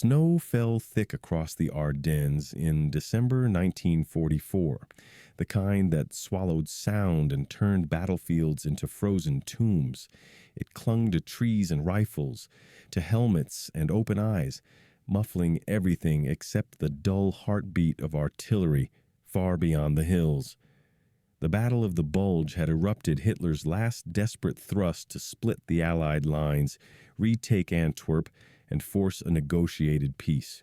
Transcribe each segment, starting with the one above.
Snow fell thick across the Ardennes in December 1944, the kind that swallowed sound and turned battlefields into frozen tombs. It clung to trees and rifles, to helmets and open eyes, muffling everything except the dull heartbeat of artillery far beyond the hills. The Battle of the Bulge had erupted Hitler's last desperate thrust to split the Allied lines, retake Antwerp, and force a negotiated peace.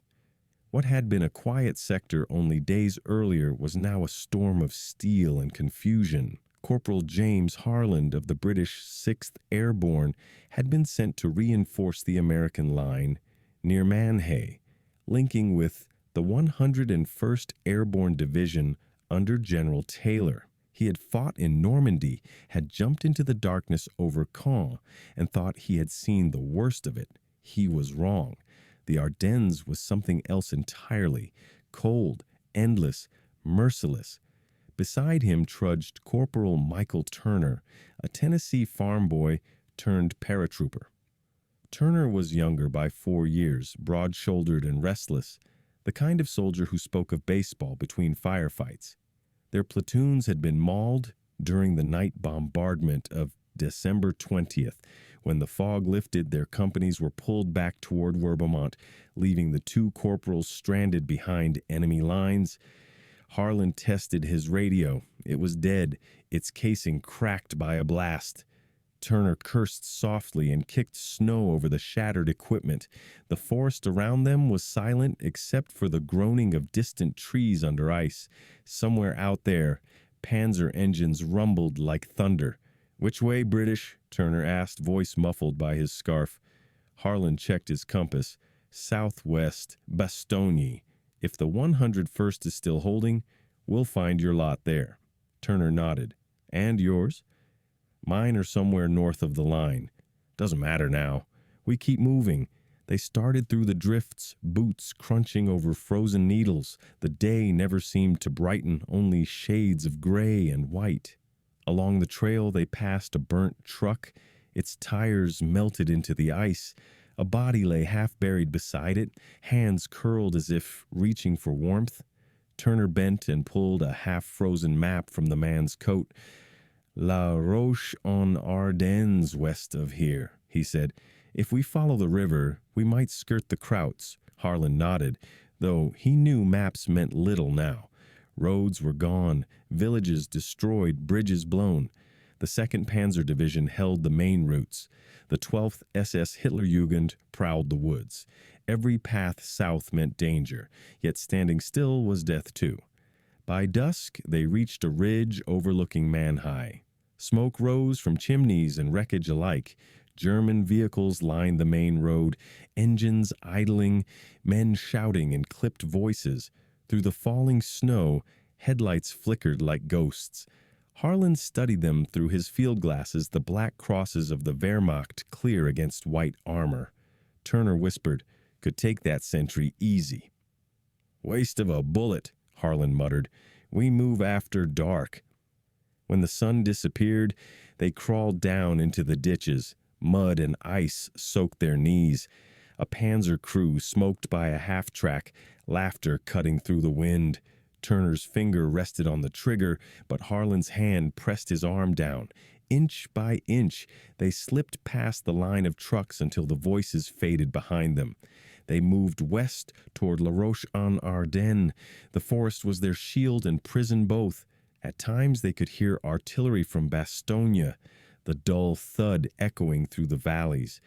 What had been a quiet sector only days earlier was now a storm of steel and confusion. Corporal James Harland of the British 6th Airborne had been sent to reinforce the American line near Manhay, linking with the 101st Airborne Division under General Taylor. He had fought in Normandy, had jumped into the darkness over Caen, and thought he had seen the worst of it. He was wrong. The Ardennes was something else entirely, cold, endless, merciless. Beside him trudged Corporal Michael Turner, a Tennessee farm boy turned paratrooper. Turner was younger by 4 years, broad-shouldered and restless, the kind of soldier who spoke of baseball between firefights. Their platoons had been mauled during the night bombardment of December 20th. When the fog lifted, their companies were pulled back toward Werbemont, leaving the two corporals stranded behind enemy lines. Harlan tested his radio. It was dead, its casing cracked by a blast. Turner cursed softly and kicked snow over the shattered equipment. The forest around them was silent except for the groaning of distant trees under ice. Somewhere out there, Panzer engines rumbled like thunder. "Which way, British?" Turner asked, voice muffled by his scarf. Harlan checked his compass. "Southwest, Bastogne. If the 101st is still holding, we'll find your lot there." Turner nodded. "And yours?" "Mine are somewhere north of the line. Doesn't matter now. We keep moving." They started through the drifts, boots crunching over frozen needles. The day never seemed to brighten, only shades of gray and white. Along the trail they passed a burnt truck. Its tires melted into the ice. A body lay half buried beside it, hands curled as if reaching for warmth. Turner bent and pulled a half-frozen map from the man's coat. "La Roche-en-Ardennes west of here," he said. "If we follow the river, we might skirt the Krauts." Harlan nodded, though he knew maps meant little now. Roads were gone, villages destroyed, bridges blown. The 2nd Panzer Division held the main routes. The 12th SS Hitlerjugend prowled the woods. Every path south meant danger, yet standing still was death too. By dusk, they reached a ridge overlooking Manhay. Smoke rose from chimneys and wreckage alike. German vehicles lined the main road, engines idling, men shouting in clipped voices. Through the falling snow, headlights flickered like ghosts. Harlan studied them through his field glasses, the black crosses of the Wehrmacht clear against white armor. Turner whispered, "Could take that sentry easy." "Waste of a bullet," Harlan muttered. "We move after dark." When the sun disappeared, they crawled down into the ditches. Mud and ice soaked their knees. A panzer crew smoked by a half-track, laughter cutting through the wind. Turner's finger rested on the trigger, but Harlan's hand pressed his arm down. Inch by inch, they slipped past the line of trucks until the voices faded behind them. They moved west toward La Roche-en-Ardennes. The forest was their shield and prison both. At times they could hear artillery from Bastogne, the dull thud echoing through the valleys.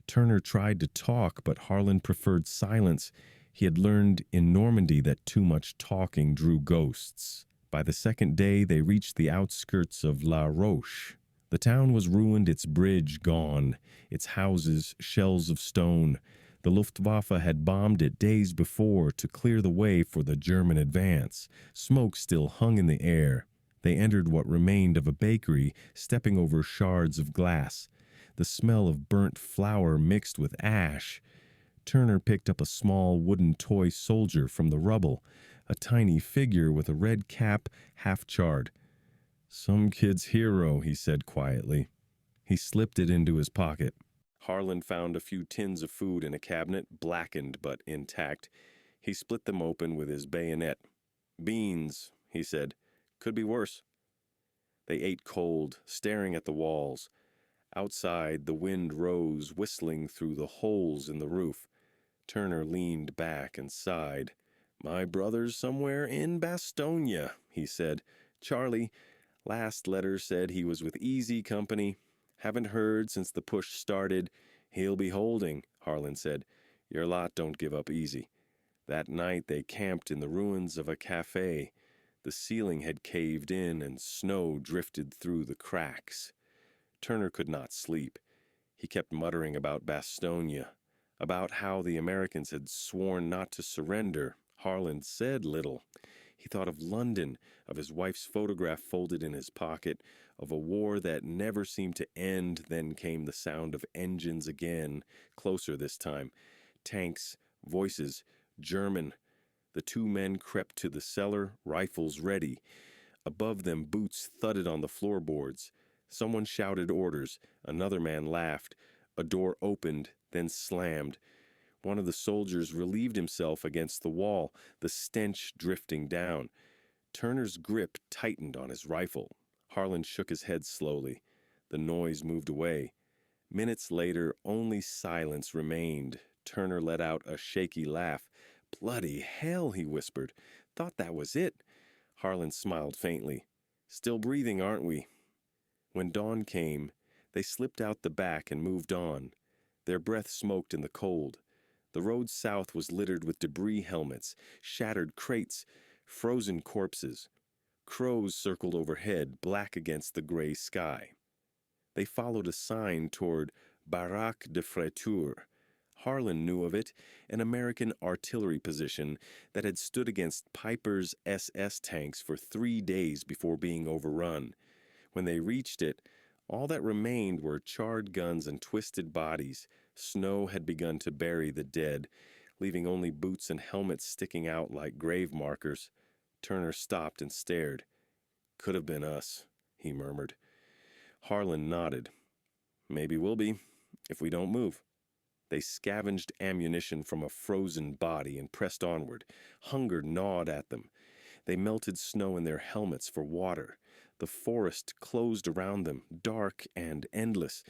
Turner tried to talk, but Harlan preferred silence. He had learned in Normandy that too much talking drew ghosts. By the 2nd day, they reached the outskirts of La Roche. The town was ruined, its bridge gone, its houses shells of stone. The Luftwaffe had bombed it days before to clear the way for the German advance. Smoke still hung in the air. They entered what remained of a bakery, stepping over shards of glass. The smell of burnt flour mixed with ash. Turner picked up a small wooden toy soldier from the rubble, a tiny figure with a red cap, half charred. "Some kid's hero," he said quietly. He slipped it into his pocket. Harlan found a few tins of food in a cabinet, blackened but intact. He split them open with his bayonet. "Beans," he said. "Could be worse." They ate cold, staring at the walls. Outside, the wind rose, whistling through the holes in the roof. Turner leaned back and sighed. "My brother's somewhere in Bastonia," he said. "Charlie, last letter said he was with Easy Company. Haven't heard since the push started. He'll be holding," Harlan said. "Your lot don't give up easy." That night they camped in the ruins of a cafe. The ceiling had caved in and snow drifted through the cracks. Turner could not sleep. He kept muttering about Bastonia, about how the Americans had sworn not to surrender. Harlan said little. He thought of London, of his wife's photograph folded in his pocket, of a war that never seemed to end. Then came the sound of engines again, closer this time. Tanks, voices, German. The two men crept to the cellar, rifles ready. Above them, boots thudded on the floorboards. Someone shouted orders. Another man laughed. A door opened, then slammed. One of the soldiers relieved himself against the wall, the stench drifting down. Turner's grip tightened on his rifle. Harlan shook his head slowly. The noise moved away. Minutes later, only silence remained. Turner let out a shaky laugh. "Bloody hell," he whispered. "Thought that was it." Harlan smiled faintly. "Still breathing, aren't we?" When dawn came, they slipped out the back and moved on. Their breath smoked in the cold. The road south was littered with debris helmets, shattered crates, frozen corpses. Crows circled overhead, black against the gray sky. They followed a sign toward Baraque de Fraiture. Harlan knew of it, an American artillery position that had stood against Piper's SS tanks for 3 days before being overrun. When they reached it, all that remained were charred guns and twisted bodies. Snow had begun to bury the dead, leaving only boots and helmets sticking out like grave markers. Turner stopped and stared. "Could have been us," he murmured. Harlan nodded. "Maybe we'll be, if we don't move." They scavenged ammunition from a frozen body and pressed onward. Hunger gnawed at them. They melted snow in their helmets for water. The forest closed around them, dark and endless.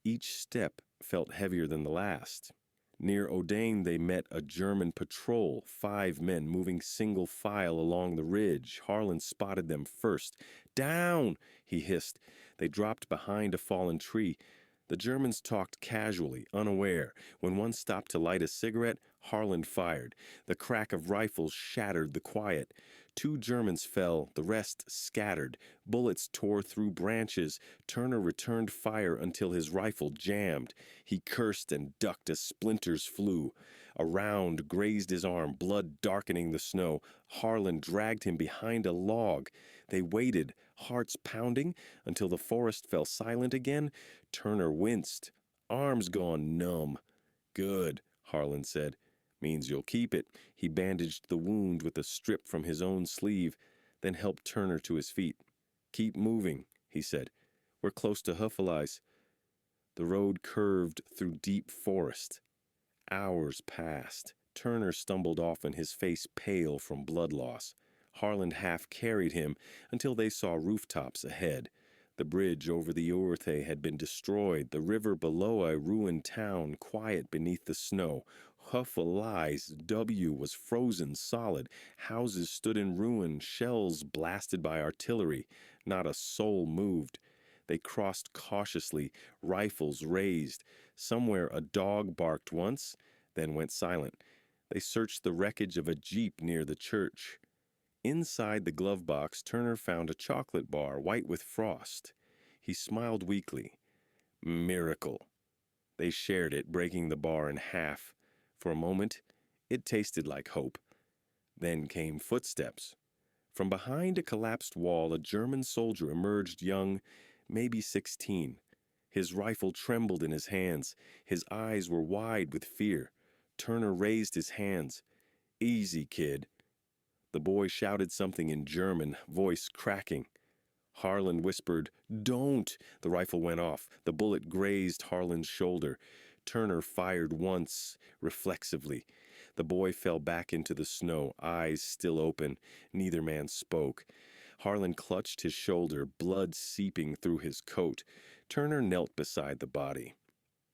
Each step felt heavier than the last. Near Odain, they met a German patrol, 5 men moving single file along the ridge. Harlan spotted them first. "Down!" he hissed. They dropped behind a fallen tree. The Germans talked casually, unaware. When one stopped to light a cigarette, Harlan fired. The crack of rifles shattered the quiet. 2 Germans fell, the rest scattered. Bullets tore through branches. Turner returned fire until his rifle jammed. He cursed and ducked as splinters flew. A round grazed his arm, blood darkening the snow. Harlan dragged him behind a log. They waited, hearts pounding, until the forest fell silent again. Turner winced. Arms gone numb. "Good," Harlan said. "Means you'll keep it." He bandaged the wound with a strip from his own sleeve, then helped Turner to his feet. "Keep moving," he said. "We're close to Huffeleis." The road curved through deep forest. Hours passed. Turner stumbled often, his face pale from blood loss. Harlan half carried him until they saw rooftops ahead. The bridge over the Ourthe had been destroyed, the river below a ruined town, quiet beneath the snow. Huffeleis W was frozen solid. Houses stood in ruin, shells blasted by artillery. Not a soul moved. They crossed cautiously, rifles raised. Somewhere a dog barked once, then went silent. They searched the wreckage of a jeep near the church. Inside the glove box, Turner found a chocolate bar, white with frost. He smiled weakly. Miracle. They shared it, breaking the bar in half. For a moment, it tasted like hope. Then came footsteps. From behind a collapsed wall, a German soldier emerged, young, maybe 16. His rifle trembled in his hands. His eyes were wide with fear. Turner raised his hands. "Easy, kid." The boy shouted something in German, voice cracking. Harlan whispered, "Don't!" The rifle went off. The bullet grazed Harlan's shoulder. Turner fired once, reflexively. The boy fell back into the snow, eyes still open. Neither man spoke. Harlan clutched his shoulder, blood seeping through his coat. Turner knelt beside the body.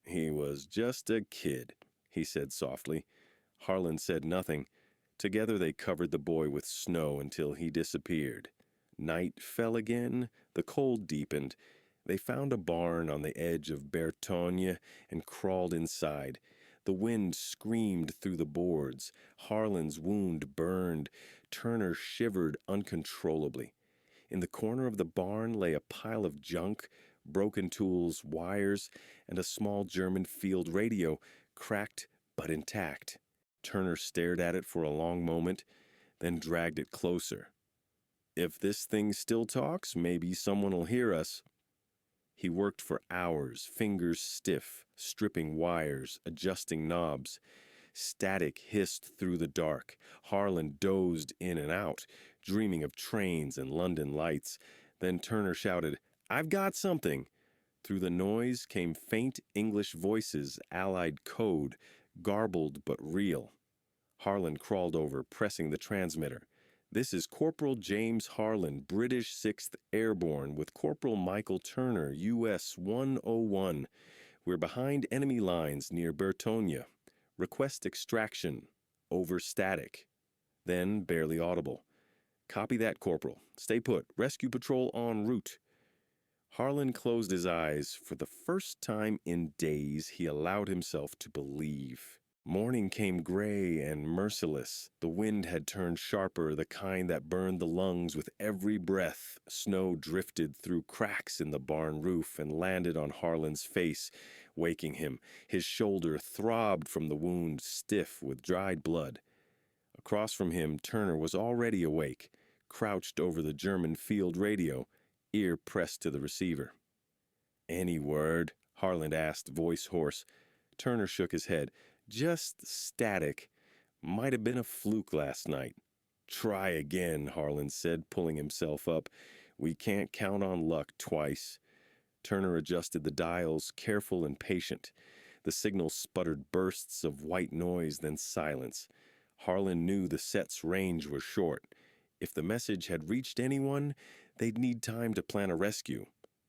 "He was just a kid," he said softly. Harlan said nothing. Together they covered the boy with snow until he disappeared. Night fell again. The cold deepened. They found a barn on the edge of Bertogne and crawled inside. The wind screamed through the boards. Harlan's wound burned. Turner shivered uncontrollably. In the corner of the barn lay a pile of junk, broken tools, wires, and a small German field radio, cracked but intact. Turner stared at it for a long moment, then dragged it closer. "If this thing still talks, maybe someone will hear us." He worked for hours, fingers stiff, stripping wires, adjusting knobs. Static hissed through the dark. Harlan dozed in and out, dreaming of trains and London lights. Then Turner shouted, "I've got something!" Through the noise came faint English voices, allied code, garbled but real. Harlan crawled over, pressing the transmitter. "This is Corporal James Harlan, British 6th Airborne, with Corporal Michael Turner, U.S. 101. We're behind enemy lines near Bertogne. Request extraction. Over static." Then, barely audible, "Copy that, Corporal. Stay put. Rescue patrol en route." Harlan closed his eyes. For the first time in days, he allowed himself to believe. Morning came gray and merciless. The wind had turned sharper, the kind that burned the lungs with every breath. Snow drifted through cracks in the barn roof and landed on Harlan's face, waking him. His shoulder throbbed from the wound, stiff with dried blood. Across from him, Turner was already awake, crouched over the German field radio, ear pressed to the receiver. "Any word?" Harlan asked, voice hoarse. Turner shook his head. "Just static. Might have been a fluke last night." "Try again," Harlan said, pulling himself up. "We can't count on luck twice." Turner adjusted the dials, careful and patient. The signal sputtered bursts of white noise, then silence. Harlan knew the set's range was short. If the message had reached anyone, they'd need time to plan a rescue.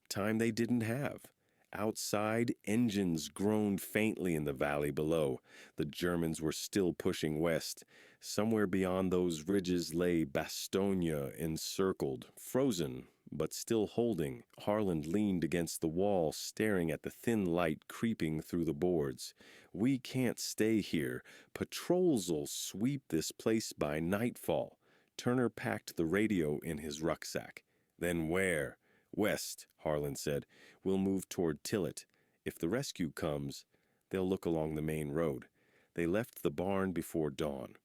Time they didn't have. Outside, engines groaned faintly in the valley below. The Germans were still pushing west. Somewhere beyond those ridges lay Bastogne encircled, frozen, but still holding. Harlan leaned against the wall, staring at the thin light creeping through the boards. "We can't stay here. Patrols'll sweep this place by nightfall." Turner packed the radio in his rucksack. "Then where?" "West," Harlan said. "We'll move toward Tillet. If the rescue comes, they'll look along the main road." They left the barn before dawn.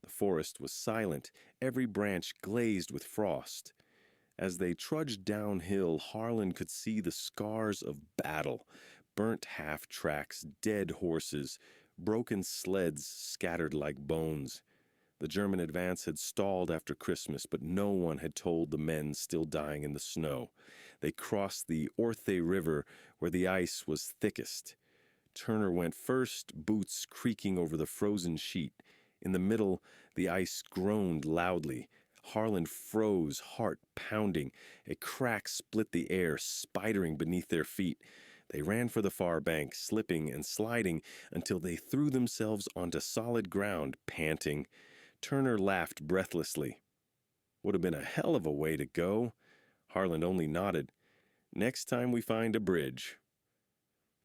The forest was silent, every branch glazed with frost. As they trudged downhill, Harlan could see the scars of battle, burnt half-tracks, dead horses, broken sleds scattered like bones. The German advance had stalled after Christmas, but no one had told the men still dying in the snow. They crossed the Orthe River, where the ice was thickest. Turner went first, boots creaking over the frozen sheet. In the middle, the ice groaned loudly. Harlan froze, heart pounding. A crack split the air, spidering beneath their feet. They ran for the far bank, slipping and sliding until they threw themselves onto solid ground, panting. Turner laughed breathlessly. "Would have been a hell of a way to go." Harlan only nodded. "Next time we find a bridge."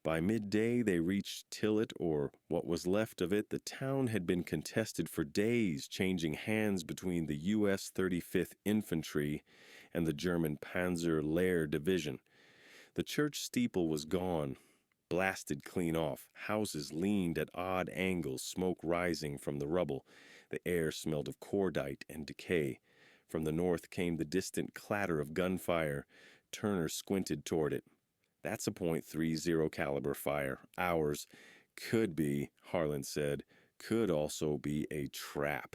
By midday, they reached Tillet, or what was left of it. The town had been contested for days, changing hands between the U.S. 35th Infantry and the German Panzer Lehr Division. The church steeple was gone, blasted clean off. Houses leaned at odd angles, smoke rising from the rubble. The air smelled of cordite and decay. From the north came the distant clatter of gunfire. Turner squinted toward it. "That's a .30 caliber fire. Ours." "Could be," Harlan said. "Could also be a trap."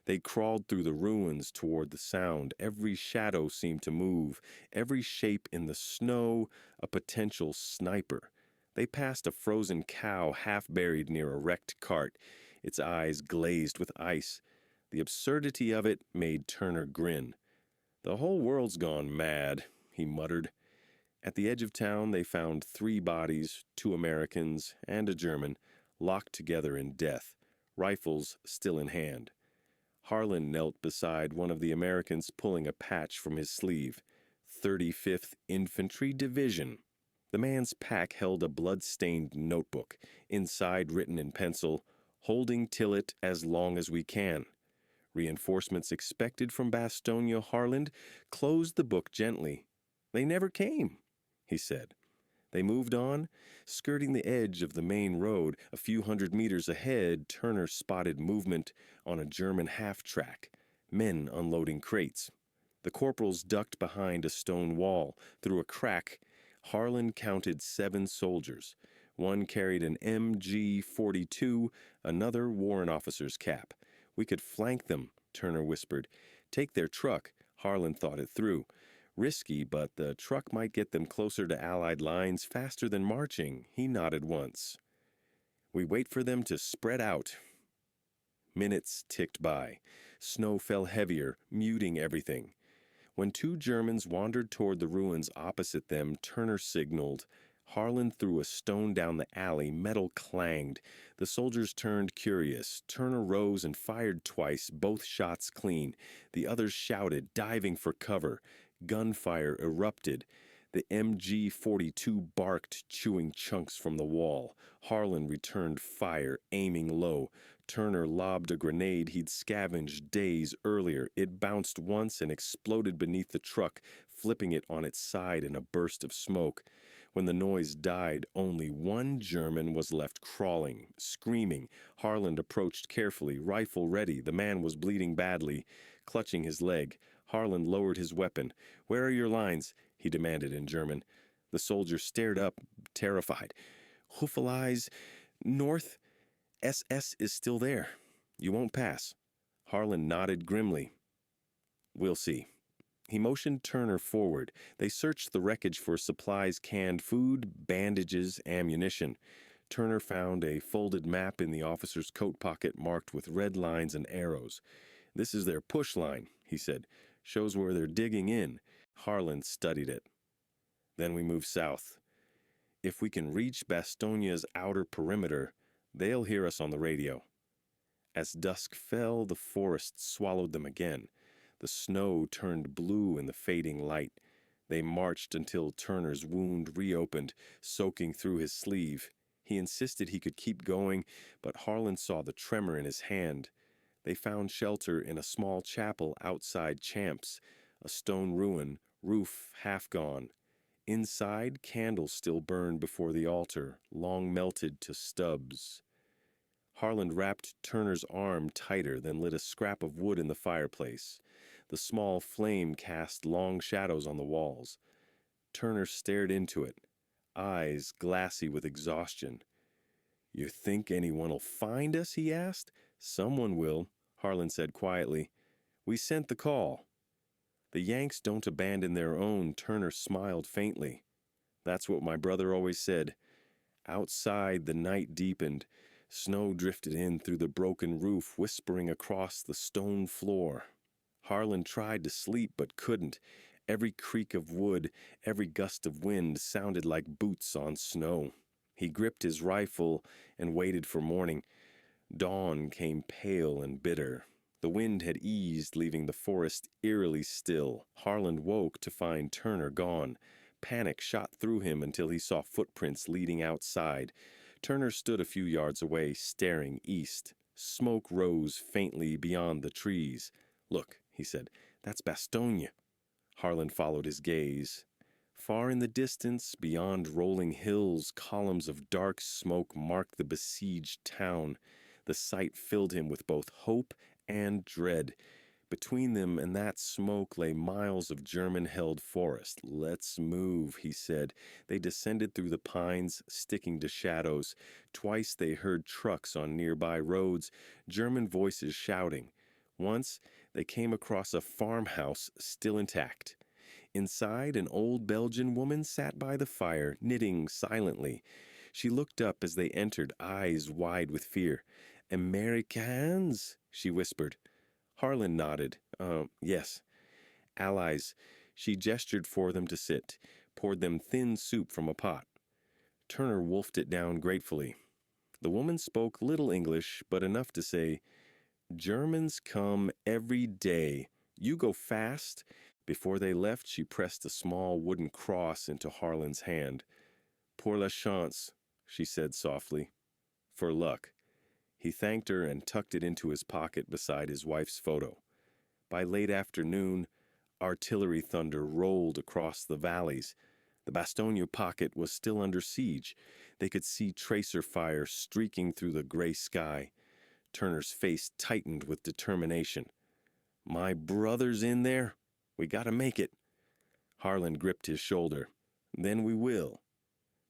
They crawled through the ruins toward the sound. Every shadow seemed to move, every shape in the snow a potential sniper. They passed a frozen cow half buried near a wrecked cart, its eyes glazed with ice. The absurdity of it made Turner grin. "The whole world's gone mad," he muttered. At the edge of town, they found 3 bodies, 2 Americans and a German, locked together in death, rifles still in hand. Harlan knelt beside one of the Americans, pulling a patch from his sleeve. 35th Infantry Division. The man's pack held a blood-stained notebook, inside written in pencil, "Holding Tillet as long as we can. Reinforcements expected from Bastogne, Harland." Closed the book gently. "They never came," he said. They moved on, skirting the edge of the main road. A few hundred meters ahead, Turner spotted movement on a German half-track, men unloading crates. The corporals ducked behind a stone wall. Through a crack, Harlan counted 7 soldiers. One carried an MG-42, another wore an officer's cap. "We could flank them," Turner whispered. "Take their truck." Harlan thought it through. Risky, but the truck might get them closer to Allied lines faster than marching. He nodded once. "We wait for them to spread out." Minutes ticked by. Snow fell heavier, muting everything. When 2 Germans wandered toward the ruins opposite them, Turner signaled. Harlan threw a stone down the alley. Metal clanged. The soldiers turned curious. Turner rose and fired twice, both shots clean. The others shouted, diving for cover. Gunfire erupted. The MG-42 barked, chewing chunks from the wall. Harlan returned fire, aiming low. Turner lobbed a grenade he'd scavenged days earlier. It bounced once and exploded beneath the truck, flipping it on its side in a burst of smoke. When the noise died, only 1 German was left crawling, screaming. Harlan approached carefully, rifle ready. The man was bleeding badly, clutching his leg. Harlan lowered his weapon. "Where are your lines?" he demanded in German. The soldier stared up, terrified. "Hufeleis, north. SS is still there. You won't pass." Harlan nodded grimly. "We'll see." He motioned Turner forward. They searched the wreckage for supplies, canned food, bandages, ammunition. Turner found a folded map in the officer's coat pocket marked with red lines and arrows. "This is their push line," he said. "Shows where they're digging in." Harlan studied it. "Then we move south. If we can reach Bastogne's outer perimeter, they'll hear us on the radio." As dusk fell, the forest swallowed them again. The snow turned blue in the fading light. They marched until Turner's wound reopened, soaking through his sleeve. He insisted he could keep going, but Harlan saw the tremor in his hand. They found shelter in a small chapel outside Champs, a stone ruin, roof half gone. Inside, candles still burned before the altar, long melted to stubs. Harlan wrapped Turner's arm tighter, then lit a scrap of wood in the fireplace. The small flame cast long shadows on the walls. Turner stared into it, eyes glassy with exhaustion. "You think anyone'll find us?" he asked. "Someone will," Harlan said quietly. "We sent the call." "The Yanks don't abandon their own," Turner smiled faintly. "That's what my brother always said." Outside, the night deepened. Snow drifted in through the broken roof, whispering across the stone floor. Harlan tried to sleep but couldn't. Every creak of wood, every gust of wind sounded like boots on snow. He gripped his rifle and waited for morning. Dawn came pale and bitter. The wind had eased, leaving the forest eerily still. Harlan woke to find Turner gone. Panic shot through him until he saw footprints leading outside. Turner stood a few yards away, staring east. Smoke rose faintly beyond the trees. "Look," he said, "that's Bastogne." Harlan followed his gaze. Far in the distance, beyond rolling hills, columns of dark smoke marked the besieged town. The sight filled him with both hope and dread. Between them and that smoke lay miles of German-held forest. "Let's move," he said. They descended through the pines, sticking to shadows. Twice they heard trucks on nearby roads, German voices shouting. Once, they came across a farmhouse still intact. Inside, an old Belgian woman sat by the fire, knitting silently. She looked up as they entered, eyes wide with fear. "Americans?" she whispered. Harlan nodded. Yes. Allies. She gestured for them to sit, poured them thin soup from a pot. Turner wolfed it down gratefully. The woman spoke little English, but enough to say, "Germans come every day. You go fast." Before they left, she pressed a small wooden cross into Harlan's hand. "Pour la chance," she said softly. "For luck." He thanked her and tucked it into his pocket beside his wife's photo. By late afternoon, artillery thunder rolled across the valleys. The Bastogne pocket was still under siege. They could see tracer fire streaking through the gray sky. Turner's face tightened with determination. "My brother's in there. We gotta make it." Harlan gripped his shoulder. "Then we will."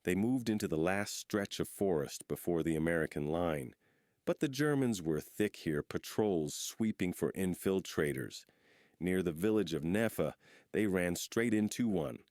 They moved into the last stretch of forest before the American line. But the Germans were thick here, patrols sweeping for infiltrators. Near the village of Neffa, they ran straight into one.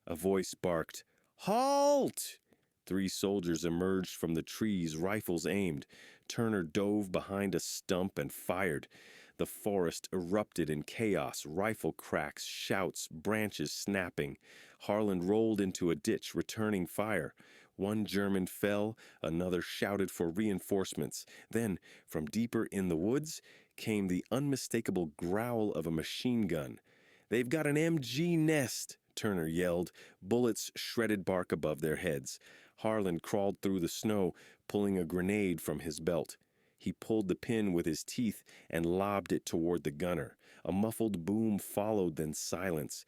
A voice barked, "Halt!" 3 soldiers emerged from the trees, rifles aimed. Turner dove behind a stump and fired. The forest erupted in chaos, rifle cracks, shouts, branches snapping. Harlan rolled into a ditch, returning fire. 1 German fell, another shouted for reinforcements. Then, from deeper in the woods, came the unmistakable growl of a machine gun. "They've got an MG nest," Turner yelled. Bullets shredded bark above their heads. Harlan crawled through the snow, pulling a grenade from his belt. He pulled the pin with his teeth and lobbed it toward the gunner. A muffled boom followed, then silence.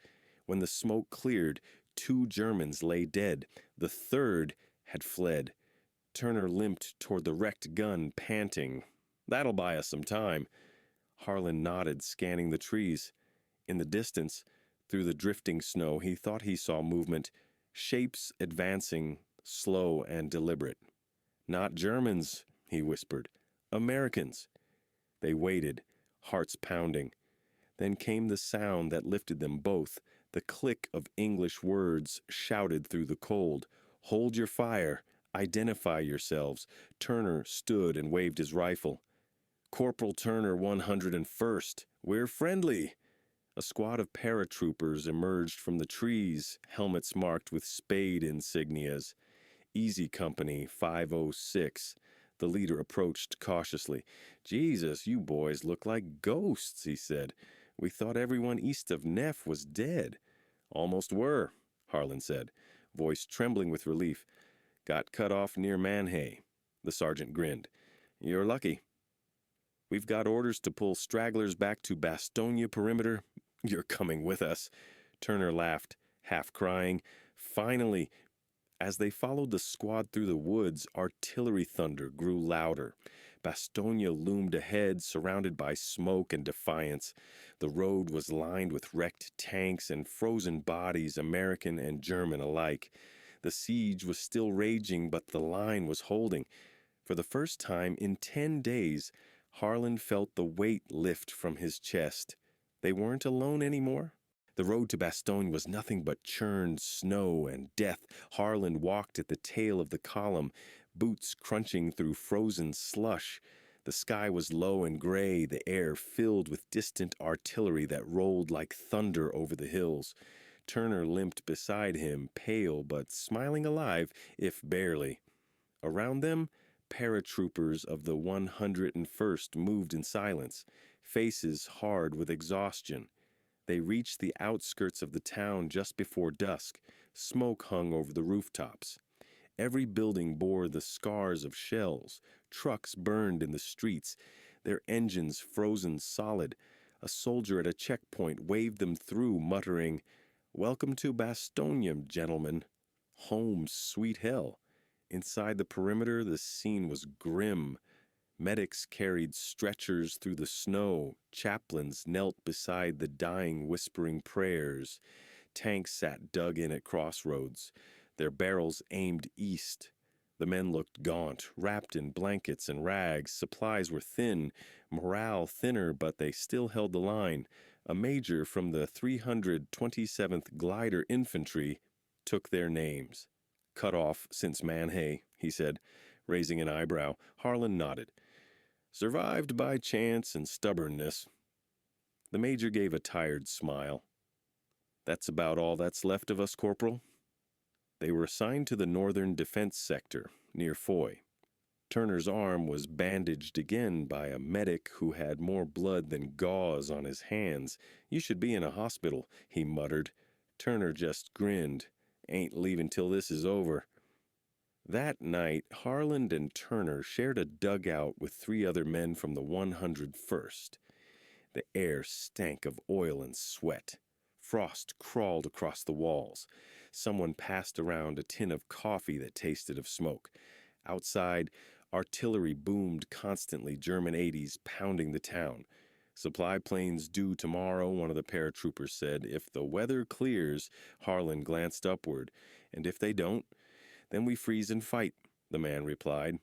When the smoke cleared, 2 Germans lay dead. The 3rd had fled. Turner limped toward the wrecked gun, panting. "That'll buy us some time." Harlan nodded, scanning the trees. In the distance, through the drifting snow, he thought he saw movement, shapes advancing, slow and deliberate. "Not Germans," he whispered. "Americans." They waited, hearts pounding. Then came the sound that lifted them both, the click of English words shouted through the cold. "Hold your fire. Identify yourselves." Turner stood and waved his rifle. "Corporal Turner, 101st. We're friendly." A squad of paratroopers emerged from the trees, helmets marked with spade insignias. "Easy Company, 506. The leader approached cautiously. "Jesus, you boys look like ghosts," he said. "We thought everyone east of Neff was dead." "Almost were," Harlan said, voice trembling with relief. "Got cut off near Manhay." The sergeant grinned. "You're lucky." "We've got orders to pull stragglers back to Bastogne perimeter." "You're coming with us." Turner laughed, half crying. "Finally." As they followed the squad through the woods, artillery thunder grew louder. Bastogne loomed ahead, surrounded by smoke and defiance. The road was lined with wrecked tanks and frozen bodies, American and German alike. The siege was still raging, but the line was holding. For the first time in 10 days, Harlan felt the weight lift from his chest. They weren't alone anymore. The road to Bastogne was nothing but churned snow and death. Harlan walked at the tail of the column, boots crunching through frozen slush. The sky was low and gray, the air filled with distant artillery that rolled like thunder over the hills. Turner limped beside him, pale but smiling alive, if barely. Around them, paratroopers of the 101st moved in silence, faces hard with exhaustion. They reached the outskirts of the town just before dusk. Smoke hung over the rooftops. Every building bore the scars of shells. Trucks burned in the streets, their engines frozen solid. A soldier at a checkpoint waved them through, muttering, "Welcome to Bastogne, gentlemen. Home, sweet hell." Inside the perimeter, the scene was grim. Medics carried stretchers through the snow. Chaplains knelt beside the dying, whispering prayers. Tanks sat dug in at crossroads, their barrels aimed east. The men looked gaunt, wrapped in blankets and rags. Supplies were thin, morale thinner, but they still held the line. A major from the 327th Glider Infantry took their names. Cut off since Manhay, he said, raising an eyebrow. Harlan nodded. Survived by chance and stubbornness. The major gave a tired smile. That's about all that's left of us, Corporal. They were assigned to the northern defense sector, near Foy. Turner's arm was bandaged again by a medic who had more blood than gauze on his hands. You should be in a hospital, he muttered. Turner just grinned. Ain't leaving till this is over. That night, Harlan and Turner shared a dugout with 3 other men from the 101st. The air stank of oil and sweat. Frost crawled across the walls. Someone passed around a tin of coffee that tasted of smoke. Outside, artillery boomed constantly, German 80s pounding the town. Supply planes due tomorrow, one of the paratroopers said. If the weather clears, Harlan glanced upward. And if they don't, then we freeze and fight, the man replied.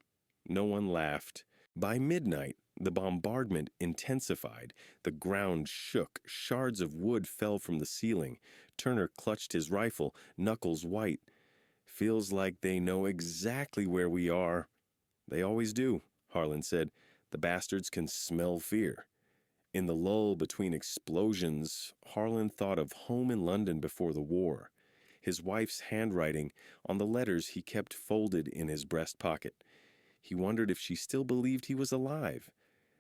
No one laughed. By midnight, the bombardment intensified. The ground shook. Shards of wood fell from the ceiling. Turner clutched his rifle, knuckles white. Feels like they know exactly where we are. They always do, Harlan said. The bastards can smell fear. In the lull between explosions, Harlan thought of home in London before the war. His wife's handwriting on the letters he kept folded in his breast pocket. He wondered if she still believed he was alive.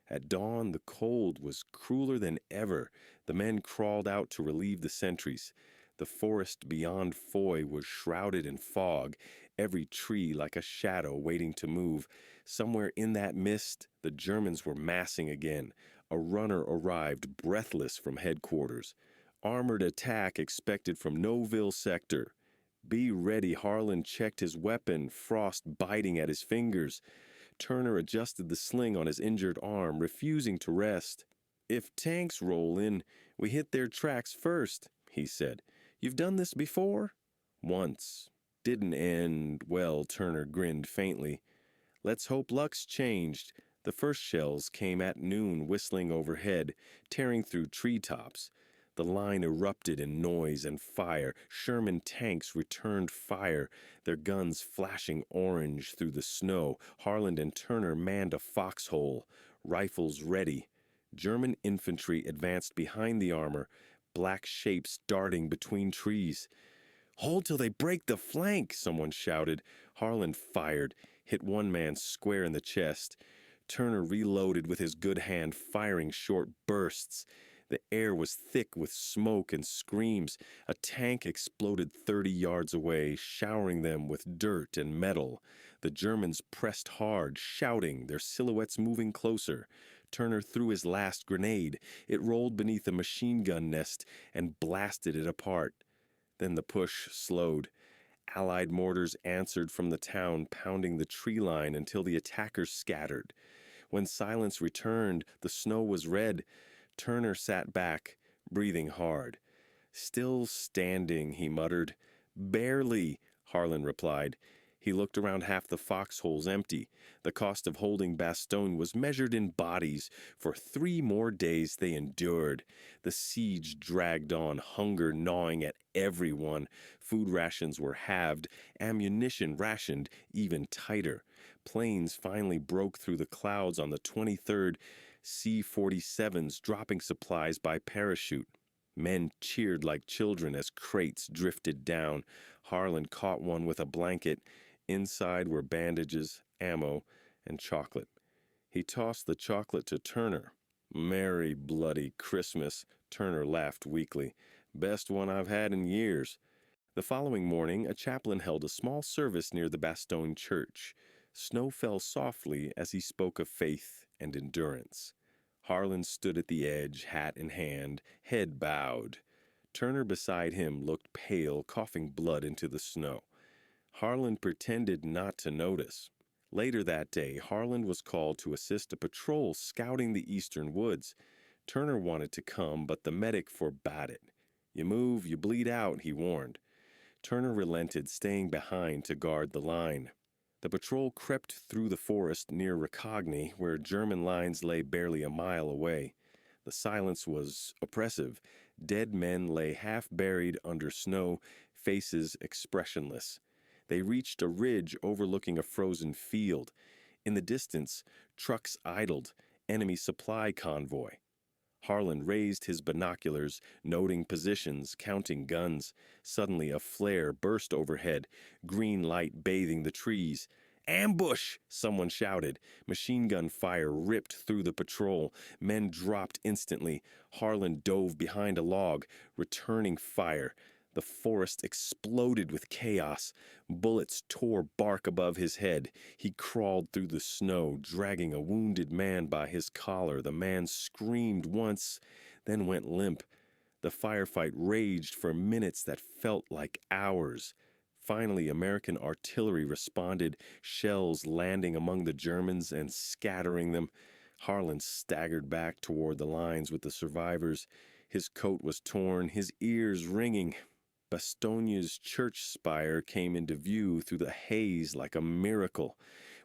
At dawn, the cold was crueler than ever. The men crawled out to relieve the sentries. The forest beyond Foy was shrouded in fog, every tree like a shadow waiting to move. Somewhere in that mist, the Germans were massing again. A runner arrived, breathless, from headquarters. Armored attack expected from Noville sector. Be ready, Harlan checked his weapon, frost biting at his fingers. Turner adjusted the sling on his injured arm, refusing to rest. If tanks roll in, we hit their tracks first, he said. You've done this before? Once. Didn't end well, Turner grinned faintly. Let's hope luck's changed. The first shells came at noon, whistling overhead, tearing through treetops. The line erupted in noise and fire. Sherman tanks returned fire, their guns flashing orange through the snow. Harlan and Turner manned a foxhole, rifles ready. German infantry advanced behind the armor, black shapes darting between trees. Hold till they break the flank, someone shouted. Harlan fired, hit one man square in the chest. Turner reloaded with his good hand, firing short bursts. The air was thick with smoke and screams. A tank exploded 30 yards away, showering them with dirt and metal. The Germans pressed hard, shouting, their silhouettes moving closer. Turner threw his last grenade. It rolled beneath a machine gun nest and blasted it apart. Then the push slowed. Allied mortars answered from the town, pounding the tree line until the attackers scattered. When silence returned, the snow was red. Turner sat back, breathing hard. Still standing, he muttered. Barely, Harlan replied. He looked around, half the foxholes empty. The cost of holding Bastogne was measured in bodies. For 3 more days they endured. The siege dragged on, hunger gnawing at everyone. Food rations were halved, ammunition rationed even tighter. Planes finally broke through the clouds on the 23rd, C-47s dropping supplies by parachute. Men cheered like children as crates drifted down. Harlan caught one with a blanket. Inside were bandages, ammo, and chocolate. He tossed the chocolate to Turner. Merry bloody Christmas, Turner laughed weakly. Best one I've had in years. The following morning, a chaplain held a small service near the Bastogne church. Snow fell softly as he spoke of faith and endurance. Harlan stood at the edge, hat in hand, head bowed. Turner beside him looked pale, coughing blood into the snow. Harlan pretended not to notice. Later that day, Harlan was called to assist a patrol scouting the eastern woods. Turner wanted to come, but the medic forbade it. You move, you bleed out, he warned. Turner relented, staying behind to guard the line. The patrol crept through the forest near Recogny, where German lines lay barely a mile away. The silence was oppressive. Dead men lay half buried under snow, faces expressionless. They reached a ridge overlooking a frozen field. In the distance, trucks idled, enemy supply convoy. Harlan raised his binoculars, noting positions, counting guns. Suddenly, a flare burst overhead, green light bathing the trees. "Ambush!" someone shouted. Machine gun fire ripped through the patrol. Men dropped instantly. Harlan dove behind a log, returning fire. The forest exploded with chaos. Bullets tore bark above his head. He crawled through the snow, dragging a wounded man by his collar. The man screamed once, then went limp. The firefight raged for minutes that felt like hours. Finally, American artillery responded, shells landing among the Germans and scattering them. Harlan staggered back toward the lines with the survivors. His coat was torn, his ears ringing. Bastonia's church spire came into view through the haze like a miracle.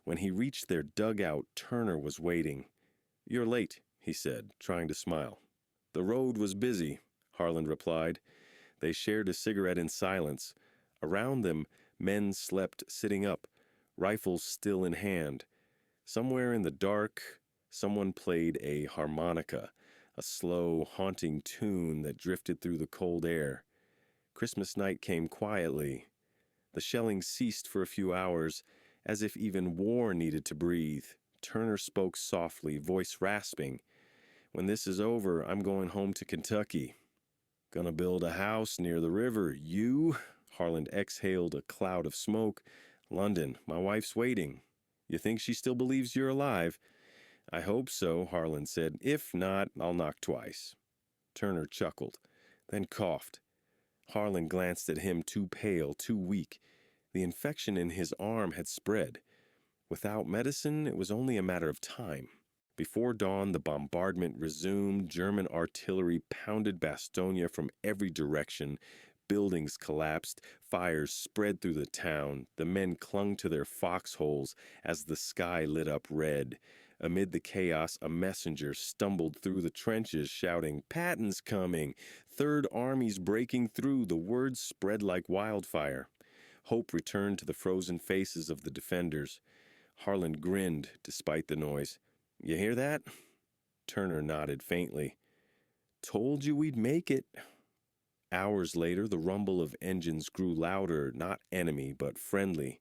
When he reached their dugout, Turner was waiting. "You're late," he said, trying to smile. "The road was busy," Harlan replied. They shared a cigarette in silence. Around them, men slept sitting up, rifles still in hand. Somewhere in the dark, someone played a harmonica, a slow, haunting tune that drifted through the cold air. Christmas night came quietly. The shelling ceased for a few hours, as if even war needed to breathe. Turner spoke softly, voice rasping. "When this is over, I'm going home to Kentucky. Gonna build a house near the river. You?" Harlan exhaled a cloud of smoke. "London. My wife's waiting. You think she still believes you're alive?" "I hope so," Harlan said. "If not, I'll knock twice." Turner chuckled, then coughed. Harlan glanced at him, too pale, too weak. The infection in his arm had spread. Without medicine, it was only a matter of time. Before dawn, the bombardment resumed. German artillery pounded Bastonia from every direction. Buildings collapsed. Fires spread through the town. The men clung to their foxholes as the sky lit up red. Amid the chaos, a messenger stumbled through the trenches, shouting, "Patton's coming! Third Army's breaking through!" The words spread like wildfire. Hope returned to the frozen faces of the defenders. Harlan grinned despite the noise. "You hear that?" Turner nodded faintly. "Told you we'd make it." Hours later, the rumble of engines grew louder, not enemy, but friendly.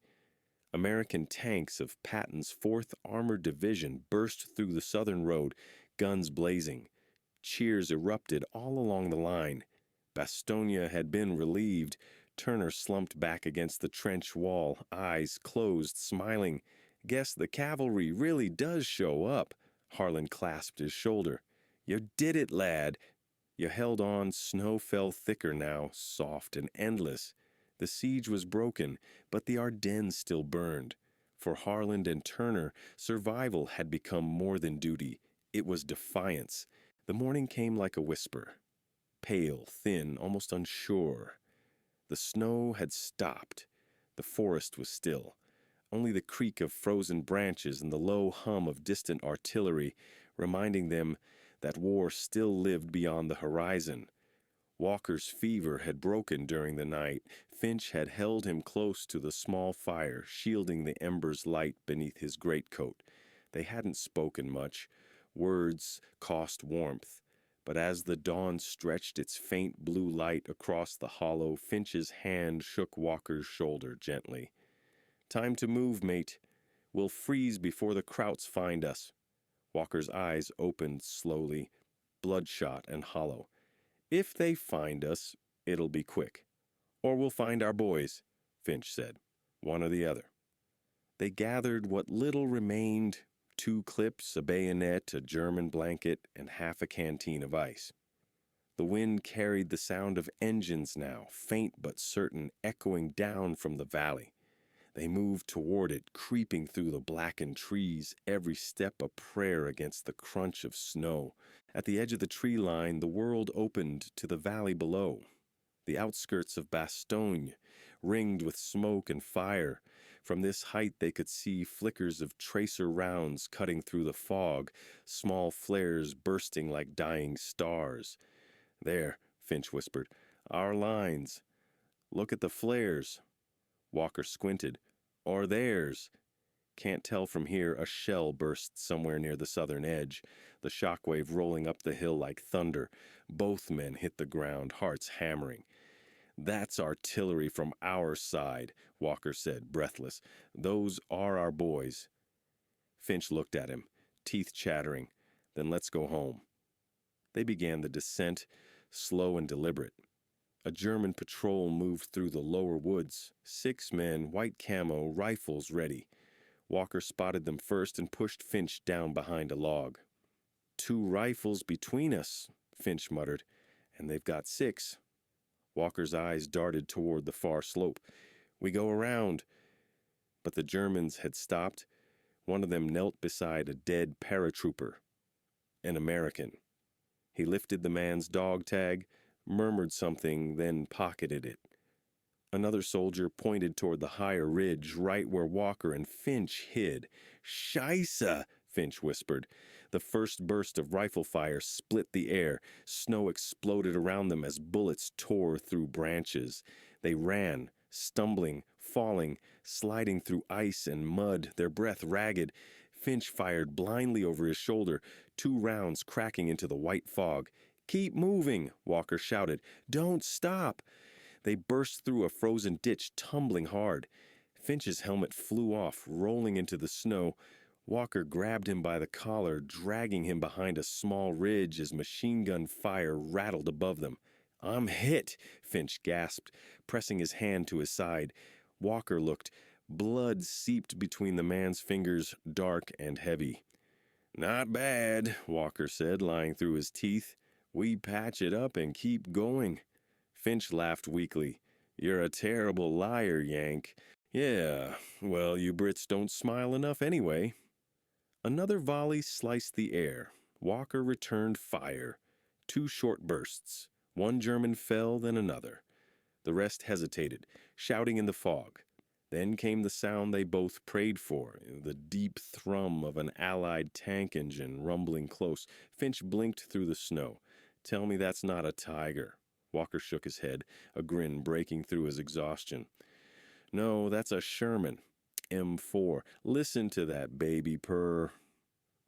American tanks of Patton's 4th Armored Division burst through the southern road, guns blazing. Cheers erupted all along the line. Bastonia had been relieved. Turner slumped back against the trench wall, eyes closed, smiling. "Guess the cavalry really does show up." Harlan clasped his shoulder. "You did it, lad." You held on. Snow fell thicker now, soft and endless. The siege was broken, but the Ardennes still burned. For Harlan and Turner, survival had become more than duty. It was defiance. The morning came like a whisper. Pale, thin, almost unsure. The snow had stopped. The forest was still. Only the creak of frozen branches and the low hum of distant artillery, reminding them that war still lived beyond the horizon. Walker's fever had broken during the night. Finch had held him close to the small fire, shielding the embers' light beneath his greatcoat. They hadn't spoken much. Words cost warmth. But as the dawn stretched its faint blue light across the hollow, Finch's hand shook Walker's shoulder gently. "Time to move, mate. We'll freeze before the Krauts find us." Walker's eyes opened slowly, bloodshot and hollow. "If they find us, it'll be quick. Or we'll find our boys," Finch said. "One or the other." They gathered what little remained: 2 clips, a bayonet, a German blanket, and half a canteen of ice. The wind carried the sound of engines now, faint but certain, echoing down from the valley. They moved toward it, creeping through the blackened trees, every step a prayer against the crunch of snow. At the edge of the tree line, the world opened to the valley below. The outskirts of Bastogne, ringed with smoke and fire. From this height, they could see flickers of tracer rounds cutting through the fog, small flares bursting like dying stars. "There," Finch whispered. "Our lines. Look at the flares." Walker squinted. "Or theirs." "Can't tell from here." A shell burst somewhere near the southern edge, the shockwave rolling up the hill like thunder. Both men hit the ground, hearts hammering. "That's artillery from our side," Walker said, breathless. "Those are our boys." Finch looked at him, teeth chattering. "Then let's go home." They began the descent, slow and deliberate. A German patrol moved through the lower woods, 6 men, white camo, rifles ready. Walker spotted them first and pushed Finch down behind a log. "2 rifles between us," Finch muttered, "and they've got 6. Walker's eyes darted toward the far slope. "We go around." But the Germans had stopped. One of them knelt beside a dead paratrooper. An American. He lifted the man's dog tag, murmured something, then pocketed it. Another soldier pointed toward the higher ridge, right where Walker and Finch hid. "Scheisse!" Finch whispered. The first burst of rifle fire split the air. Snow exploded around them as bullets tore through branches. They ran, stumbling, falling, sliding through ice and mud, their breath ragged. Finch fired blindly over his shoulder, 2 rounds cracking into the white fog. "Keep moving," Walker shouted. "Don't stop." They burst through a frozen ditch, tumbling hard. Finch's helmet flew off, rolling into the snow. Walker grabbed him by the collar, dragging him behind a small ridge as machine gun fire rattled above them. "I'm hit," Finch gasped, pressing his hand to his side. Walker looked. Blood seeped between the man's fingers, dark and heavy. "Not bad," Walker said, lying through his teeth. "We patch it up and keep going." Finch laughed weakly. "You're a terrible liar, Yank." "Yeah, well, you Brits don't smile enough anyway." Another volley sliced the air. Walker returned fire. 2 short bursts. One German fell, then another. The rest hesitated, shouting in the fog. Then came the sound they both prayed for, the deep thrum of an Allied tank engine rumbling close. Finch blinked through the snow. "Tell me that's not a Tiger." Walker shook his head, a grin breaking through his exhaustion. "No, that's a Sherman. M4. Listen to that baby purr."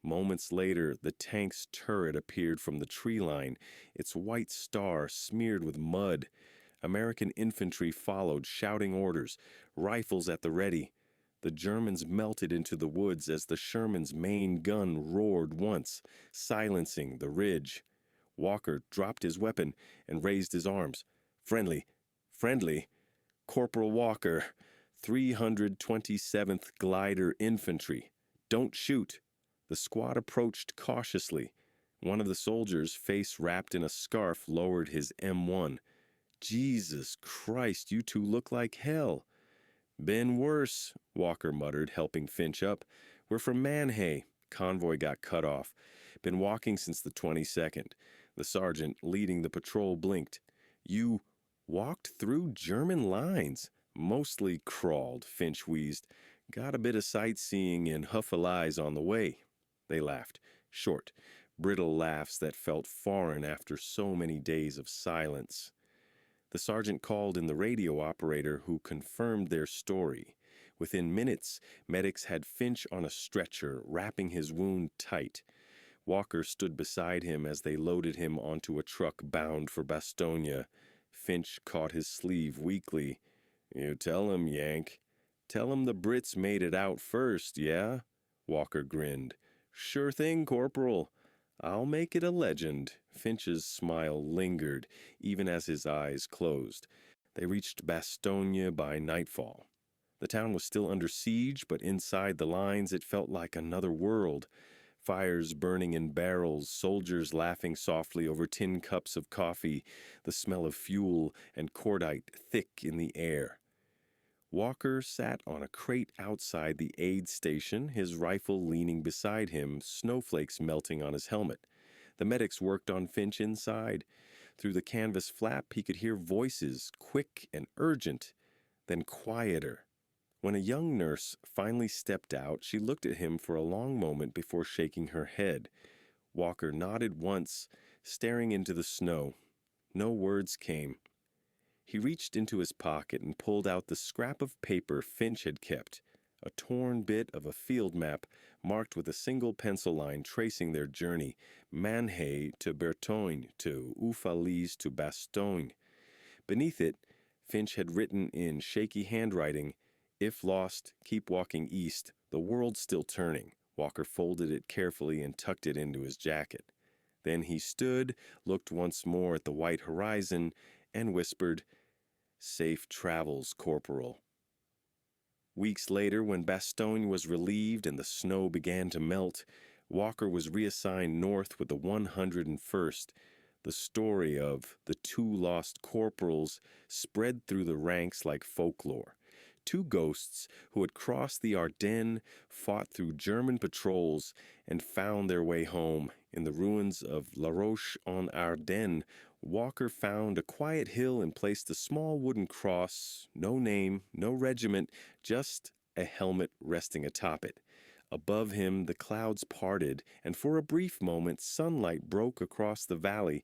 Moments later, the tank's turret appeared from the tree line, its white star smeared with mud. American infantry followed, shouting orders, rifles at the ready. The Germans melted into the woods as the Sherman's main gun roared once, silencing the ridge. Walker dropped his weapon and raised his arms. "Friendly, friendly. Corporal Walker, 327th Glider Infantry. Don't shoot." The squad approached cautiously. One of the soldiers, face wrapped in a scarf, lowered his M1. "Jesus Christ, you 2 look like hell." "Been worse," Walker muttered, helping Finch up. "We're from Manhay. Convoy got cut off. Been walking since the 22nd. The sergeant, leading the patrol, blinked. "You walked through German lines?" "Mostly crawled," Finch wheezed. "Got a bit of sightseeing in Huffelize on the way." They laughed, short, brittle laughs that felt foreign after so many days of silence. The sergeant called in the radio operator, who confirmed their story. Within minutes, medics had Finch on a stretcher, wrapping his wound tight. Walker stood beside him as they loaded him onto a truck bound for Bastogne. Finch caught his sleeve weakly. "You tell him, Yank. Tell him the Brits made it out first, yeah?" Walker grinned. "Sure thing, Corporal. I'll make it a legend." Finch's smile lingered, even as his eyes closed. They reached Bastogne by nightfall. The town was still under siege, but inside the lines it felt like another world. Fires burning in barrels, soldiers laughing softly over tin cups of coffee, the smell of fuel and cordite thick in the air. Walker sat on a crate outside the aid station, his rifle leaning beside him, snowflakes melting on his helmet. The medics worked on Finch inside. Through the canvas flap, he could hear voices, quick and urgent, then quieter. When a young nurse finally stepped out, she looked at him for a long moment before shaking her head. Walker nodded once, staring into the snow. No words came. He reached into his pocket and pulled out the scrap of paper Finch had kept, a torn bit of a field map marked with a single pencil line tracing their journey, Manhay to Bertogne to Uffalise to Bastogne. Beneath it, Finch had written in shaky handwriting, "If lost, keep walking east, the world's still turning." Walker folded it carefully and tucked it into his jacket. Then he stood, looked once more at the white horizon, and whispered, "Safe travels, Corporal." Weeks later, when Bastogne was relieved and the snow began to melt, Walker was reassigned north with the 101st. The story of the two lost corporals spread through the ranks like folklore. Two ghosts who had crossed the Ardennes, fought through German patrols, and found their way home. In the ruins of La Roche-en-Ardennes, Walker found a quiet hill and placed a small wooden cross, no name, no regiment, just a helmet resting atop it. Above him, the clouds parted, and for a brief moment, sunlight broke across the valley.